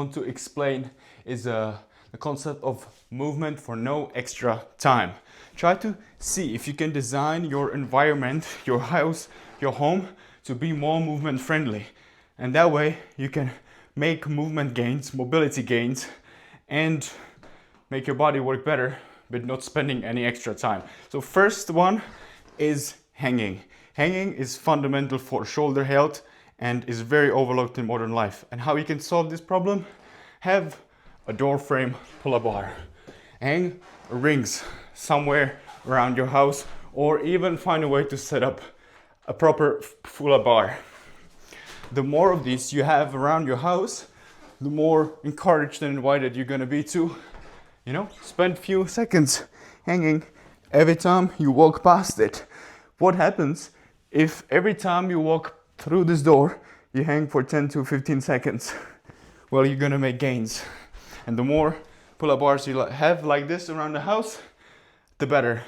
want to explain is the concept of movement for no extra time. Try to see if you can design your environment, your house, your home to be more movement friendly. And that way you can make movement gains, mobility gains, and make your body work better, but not spending any extra time. So first one is hanging. Hanging is fundamental for shoulder health and is very overlooked in modern life. And how you can solve this problem? Have a door frame pull-up bar. Hang rings somewhere around your house, or even find a way to set up a proper pull-up bar. The more of these you have around your house, the more encouraged and invited you're gonna be to, spend few seconds hanging every time you walk past it. What happens if every time you walk through this door, you hang for 10 to 15 seconds? Well, you're gonna make gains. And the more pull-up bars you have like this around the house, the better.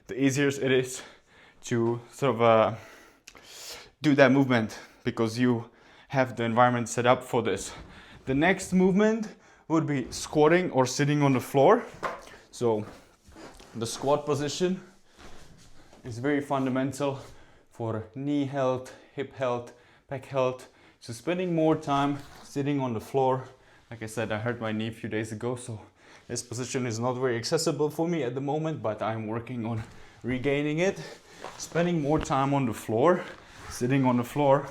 The easier it is to sort of do that movement because you have the environment set up for this. The next movement would be squatting or sitting on the floor. So the squat position is very fundamental for knee health, hip health, back health. So spending more time sitting on the floor. Like I said, I hurt my knee a few days ago, so this position is not very accessible for me at the moment, but I'm working on regaining it. Spending more time on the floor, sitting on the floor,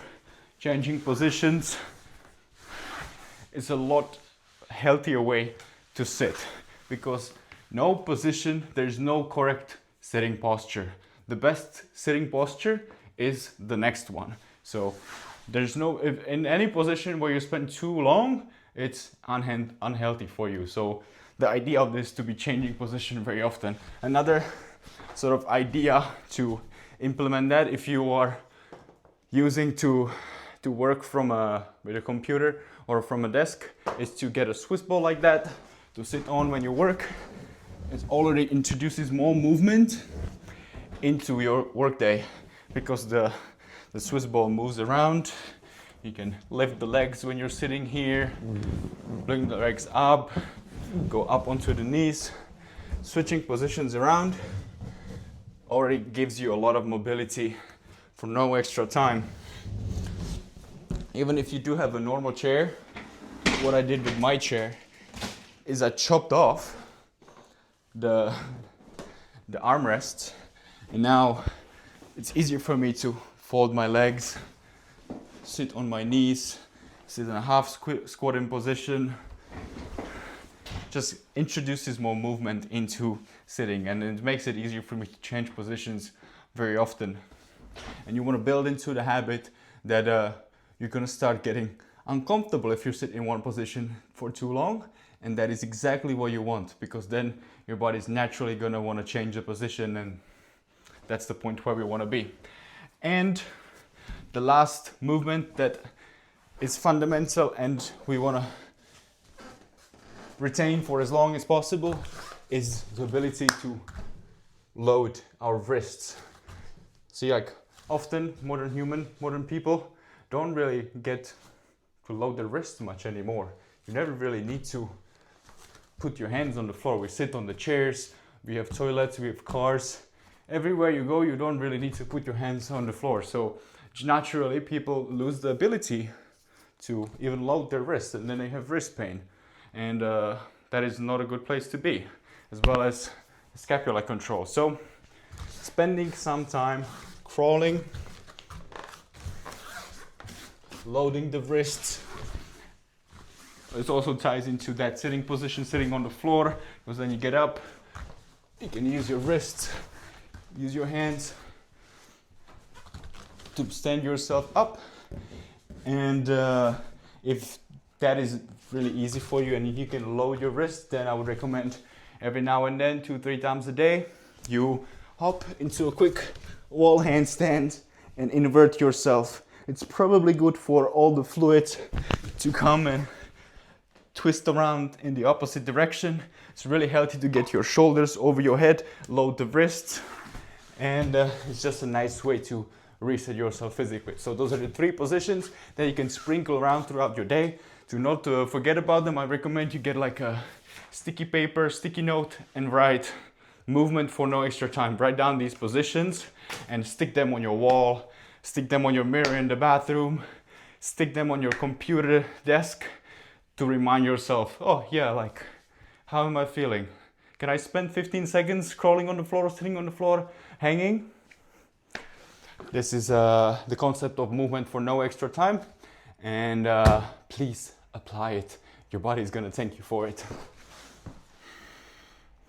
changing positions is a lot healthier way to sit, because no position, there's no correct sitting posture. The best sitting posture is the next one. So there's no, if in any position where you spend too long, it's unhealthy for you. So the idea of this to be changing position very often. Another sort of idea to implement that, if you are using to work from with a computer or from a desk, is to get a Swiss ball like that to sit on when you work. It already introduces more movement into your workday, because the Swiss ball moves around. You can lift the legs when you're sitting here, bring the legs up, go up onto the knees. Switching positions around already gives you a lot of mobility for no extra time. Even if you do have a normal chair, what I did with my chair is I chopped off the armrests, and now it's easier for me to fold my legs, sit on my knees, sit in a half squatting position. Just introduces more movement into sitting, and it makes it easier for me to change positions very often. And you want to build into the habit that you're going to start getting uncomfortable if you sit in one position for too long, and that is exactly what you want, because then your body is naturally going to want to change the position, and that's the point where we want to be. And the last movement that is fundamental and we want to retain for as long as possible is the ability to load our wrists. See, like often modern people don't really get to load their wrists much anymore. You never really need to put your hands on the floor. We sit on the chairs, we have toilets, we have cars. Everywhere you go, you don't really need to put your hands on the floor. So naturally, people lose the ability to even load their wrists, and then they have wrist pain. And that is not a good place to be, as well as scapular control. So spending some time crawling, loading the wrists. It also ties into that sitting position, sitting on the floor, because then you get up, you can use your wrists, use your hands to stand yourself up. And if that is really easy for you and you can load your wrist, then I would recommend every now and then, 2-3 times a day, you hop into a quick wall handstand and invert yourself. It's probably good for all the fluid to come and twist around in the opposite direction. It's really healthy to get your shoulders over your head, load the wrists, and it's just a nice way to reset yourself physically. So those are the 3 positions that you can sprinkle around throughout your day To not forget about them, I recommend you get like a sticky paper, sticky note, and write movement for no extra time. Write down these positions and stick them on your wall, stick them on your mirror in the bathroom, stick them on your computer desk to remind yourself, oh yeah, like, how am I feeling? Can I spend 15 seconds crawling on the floor, sitting on the floor, hanging? This is the concept of movement for no extra time, and please apply it. Your body is gonna thank you for it.